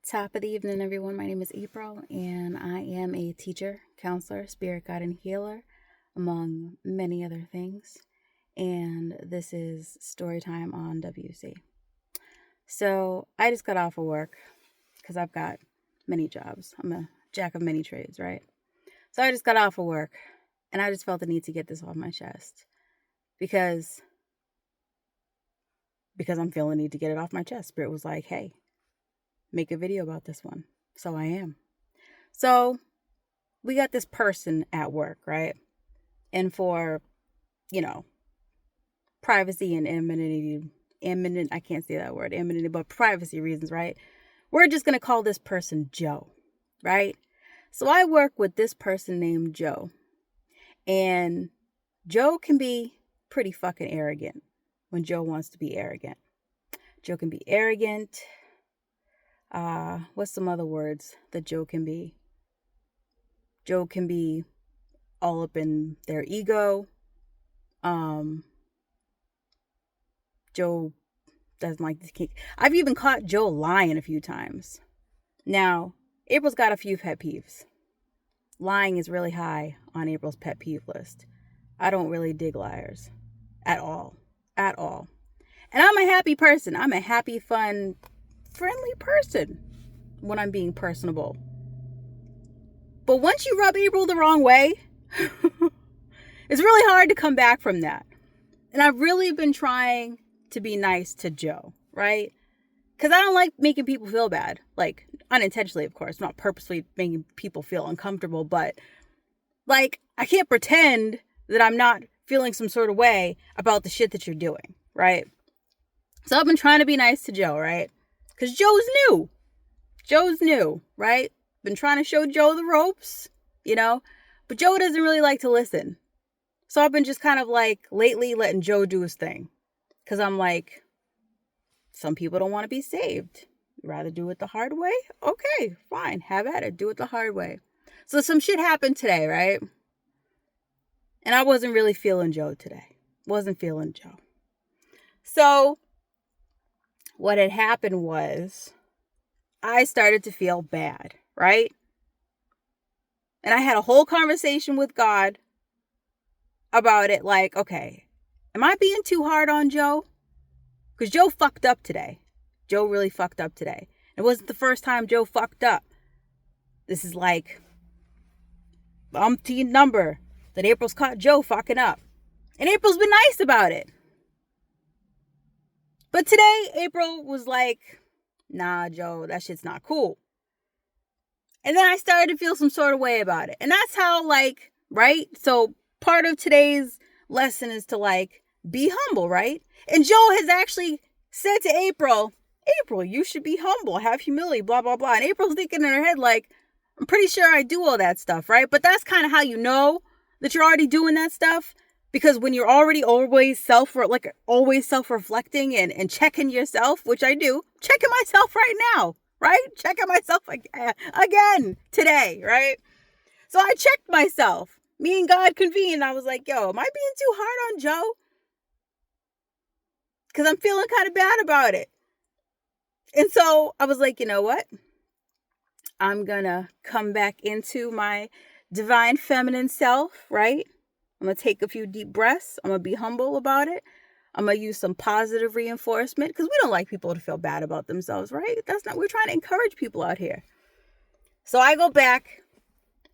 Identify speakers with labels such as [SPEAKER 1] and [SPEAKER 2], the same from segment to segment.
[SPEAKER 1] Top of the evening, everyone. My name is April, and I am a teacher, counselor, spirit guide, and healer, among many other things. And this is story time on WC. So I just got off of work because I've got many jobs. I'm a jack of many trades, right? So I just got off of work, and I just felt the need to get this off my chest because I'm feeling the need to get it off my chest. Spirit was like, hey, make a video about this one. So I am. So we got this person at work, right? And for, privacy and I can't say that word, anonymity, but privacy reasons, right? We're just going to call this person Joe, right? So I work with this person named Joe. And Joe can be pretty fucking arrogant when Joe wants to be arrogant. Joe can be arrogant. What's some other words that Joe can be? Joe can be all up in their ego. Joe doesn't like to kick. I've even caught Joe lying a few times. Now, April's got a few pet peeves. Lying is really high on April's pet peeve list. I don't really dig liars. At all. At all. And I'm a happy person. I'm a happy, fun, friendly person when I'm being personable. But once you rub April the wrong way, it's really hard to come back from that. And I've really been trying to be nice to Joe, right? Because I don't like making people feel bad. Like, unintentionally, of course. Not purposely making people feel uncomfortable. But, like, I can't pretend that I'm not feeling some sort of way about the shit that you're doing, right? So I've been trying to be nice to Joe, right? Because Joe's new. Joe's new, right? Been trying to show Joe the ropes, But Joe doesn't really like to listen. So I've been just kind of like lately letting Joe do his thing. Because I'm like, some people don't want to be saved. You rather do it the hard way? Okay, fine. Have at it. Do it the hard way. So some shit happened today, right? And I wasn't really feeling Joe today. Wasn't feeling Joe. So what had happened was I started to feel bad, right? And I had a whole conversation with God about it. Like, okay, am I being too hard on Joe? Because Joe fucked up today. Joe really fucked up today. It wasn't the first time Joe fucked up. This is like umpteen number that April's caught Joe fucking up. And April's been nice about it. But today, April was like, nah, Joe, that shit's not cool. And then I started to feel some sort of way about it. And that's how, right? So part of today's lesson is to, be humble, right? And Joe has actually said to April, you should be humble, have humility, blah, blah, blah. And April's thinking in her head, I'm pretty sure I do all that stuff, right? But that's kind of how you know that you're already doing that stuff. Because when you're already always self-reflecting and checking yourself, which I do, checking myself right now, right? Checking myself again today, right? So I checked myself. Me and God convened. I was like, yo, am I being too hard on Joe? Because I'm feeling kind of bad about it. And so I was like, you know what? I'm going to come back into my divine feminine self, right? I'm going to take a few deep breaths. I'm going to be humble about it. I'm going to use some positive reinforcement because we don't like people to feel bad about themselves, right? We're trying to encourage people out here. So I go back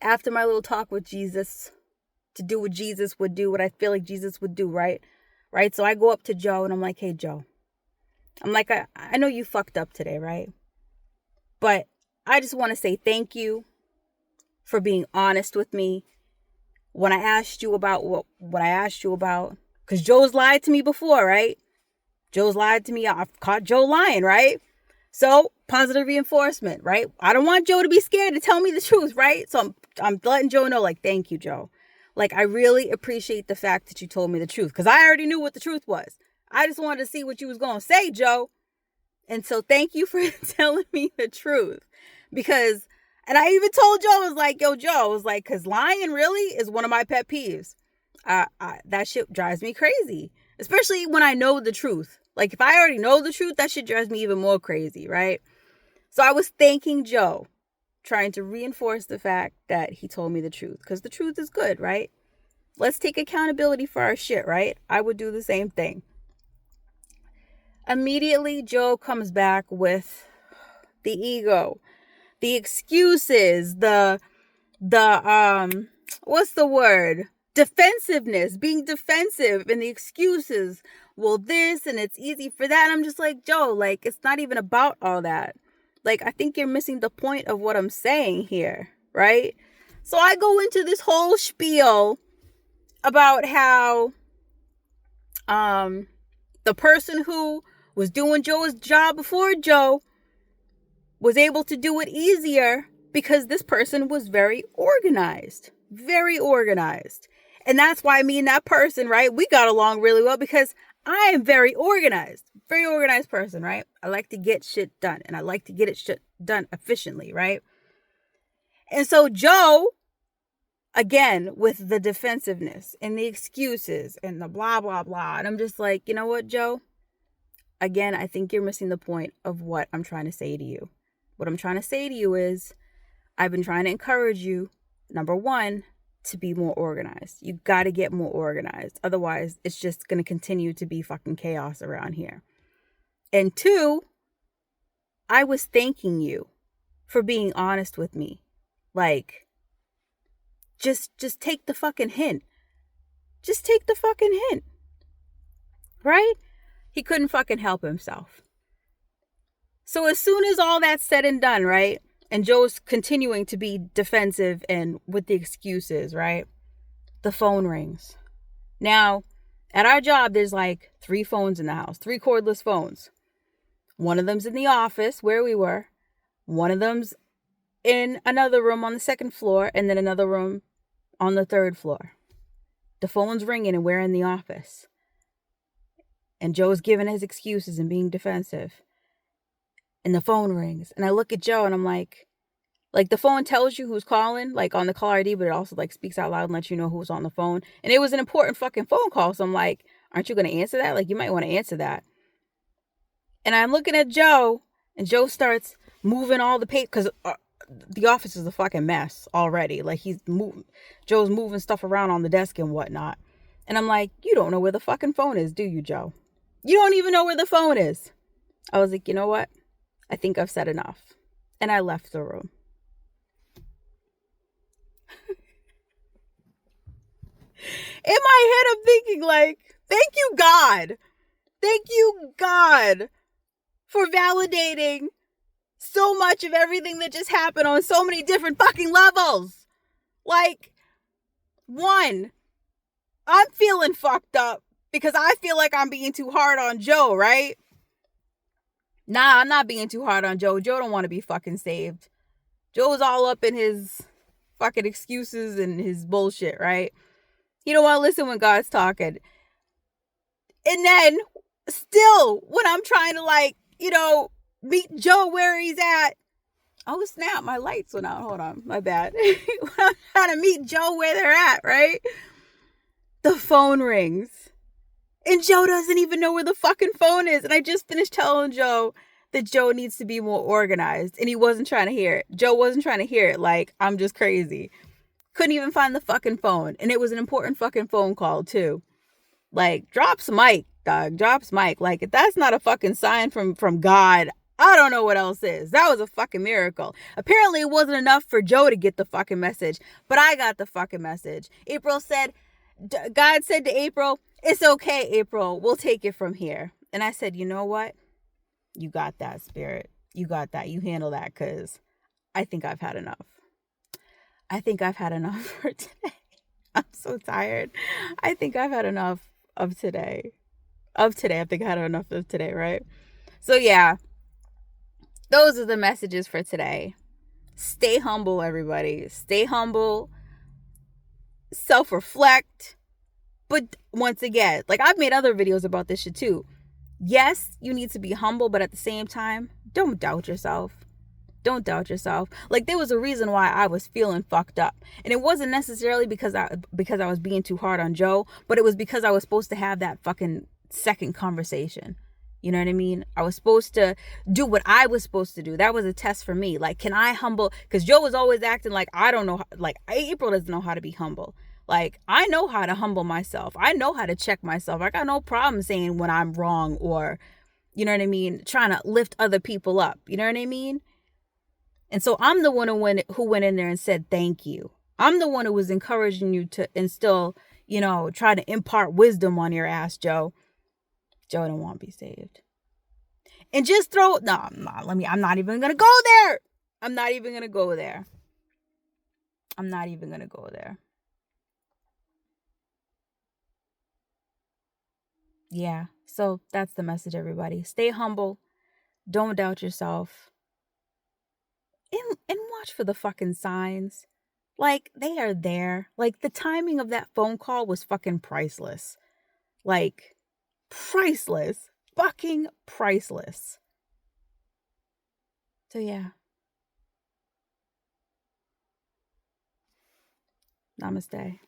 [SPEAKER 1] after my little talk with Jesus to do what Jesus would do, what I feel like Jesus would do, right? Right? So I go up to Joe and I'm like, hey, Joe. I'm like, I know you fucked up today, right? But I just want to say thank you for being honest with me. When I asked you about what I asked you about, because Joe's lied to me before, right? Joe's lied to me. I've caught Joe lying, right? So positive reinforcement, right? I don't want Joe to be scared to tell me the truth, right? So I'm letting Joe know, thank you, Joe. I really appreciate the fact that you told me the truth because I already knew what the truth was. I just wanted to see what you was going to say, Joe. And so thank you for telling me the truth and I even told Joe, I was like, yo, Joe, I was like, because lying really is one of my pet peeves. That shit drives me crazy, especially when I know the truth. If I already know the truth, that shit drives me even more crazy, right? So I was thanking Joe, trying to reinforce the fact that he told me the truth, because the truth is good, right? Let's take accountability for our shit, right? I would do the same thing. Immediately, Joe comes back with the ego, the excuses, the what's the word? Defensiveness, being defensive, and the excuses. Well, this, and it's easy for that. And I'm just like, Joe, like, it's not even about all that. Like, I think you're missing the point of what I'm saying here, right? So I go into this whole spiel about how the person who was doing Joe's job before Joe was able to do it easier because this person was very organized. Very organized. And that's why me and that person, right, we got along really well, because I am very organized person, right? I like to get shit done, and I like to get it done efficiently, right? And so Joe, again, with the defensiveness and the excuses and the blah, blah, blah. And I'm just like, you know what, Joe? Again, I think you're missing the point of what I'm trying to say to you. What I'm trying to say to you is, I've been trying to encourage you, number one, to be more organized. You got to get more organized. Otherwise, it's just going to continue to be fucking chaos around here. And two, I was thanking you for being honest with me. Like, just take the fucking hint. Just take the fucking hint. Right? He couldn't fucking help himself. So as soon as all that's said and done, right? And Joe's continuing to be defensive and with the excuses, right? The phone rings. Now, at our job, there's like 3 phones in the house, 3 cordless phones. One of them's in the office where we were. One of them's in another room on the 2nd floor, and then another room on the 3rd floor. The phone's ringing and we're in the office. And Joe's giving his excuses and being defensive. And the phone rings. And I look at Joe and I'm like the phone tells you who's calling, like on the call ID, but it also like speaks out loud and lets you know who's on the phone. And it was an important fucking phone call. So I'm like, aren't you going to answer that? Like, you might want to answer that. And I'm looking at Joe, and Joe starts moving all the paper, because the office is a fucking mess already. Like, Joe's moving stuff around on the desk and whatnot. And I'm like, you don't know where the fucking phone is, do you, Joe? You don't even know where the phone is. I was like, you know what? I think I've said enough. And I left the room. In my head, I'm thinking like, thank you, God. Thank you, God, for validating so much of everything that just happened on so many different fucking levels. Like, one, I'm feeling fucked up because I feel like I'm being too hard on Joe, right? Nah, I'm not being too hard on Joe. Joe don't want to be fucking saved. Joe's all up in his fucking excuses and his bullshit, right? He don't want to listen when God's talking. And then, still, when I'm trying to, like, you know, meet Joe where he's at. Oh, snap, my lights went out. Hold on, my bad. When I'm trying to meet Joe where they're at, right? The phone rings. And Joe doesn't even know where the fucking phone is. And I just finished telling Joe that Joe needs to be more organized. And he wasn't trying to hear it. Joe wasn't trying to hear it. Like, I'm just crazy. Couldn't even find the fucking phone. And it was an important fucking phone call, too. Like, drops mic, dog. Drops mic. Like, if that's not a fucking sign from God, I don't know what else is. That was a fucking miracle. Apparently, it wasn't enough for Joe to get the fucking message. But I got the fucking message. April said, God said to April, it's okay, April. We'll take it from here. And I said, you know what? You got that, Spirit. You got that. You handle that, because I think I've had enough. I think I've had enough for today. I'm so tired. I think I've had enough of today. I think I had enough of today, right? So, yeah. Those are the messages for today. Stay humble, everybody. Stay humble. Self-reflect. But once again, like, I've made other videos about this shit too. Yes, you need to be humble, but at the same time, don't doubt yourself. Don't doubt yourself. Like, there was a reason why I was feeling fucked up. And it wasn't necessarily because I was being too hard on Joe, but it was because I was supposed to have that fucking second conversation. You know what I mean? I was supposed to do what I was supposed to do. That was a test for me. Like, can I humble? Because Joe was always acting like I don't know. Like, April doesn't know how to be humble. Like, I know how to humble myself. I know how to check myself. I got no problem saying when I'm wrong, or, you know what I mean, trying to lift other people up. You know what I mean? And so I'm the one who went in there and said thank you. I'm the one who was encouraging you to instill, try to impart wisdom on your ass, Joe. Joe don't want to be saved. And just I'm not even going to go there. I'm not even going to go there. I'm not even going to go there. Yeah. So that's the message, everybody. Stay humble. Don't doubt yourself. And watch for the fucking signs. Like, they are there. Like, the timing of that phone call was fucking priceless. Like, priceless. Fucking priceless. So, yeah. Namaste.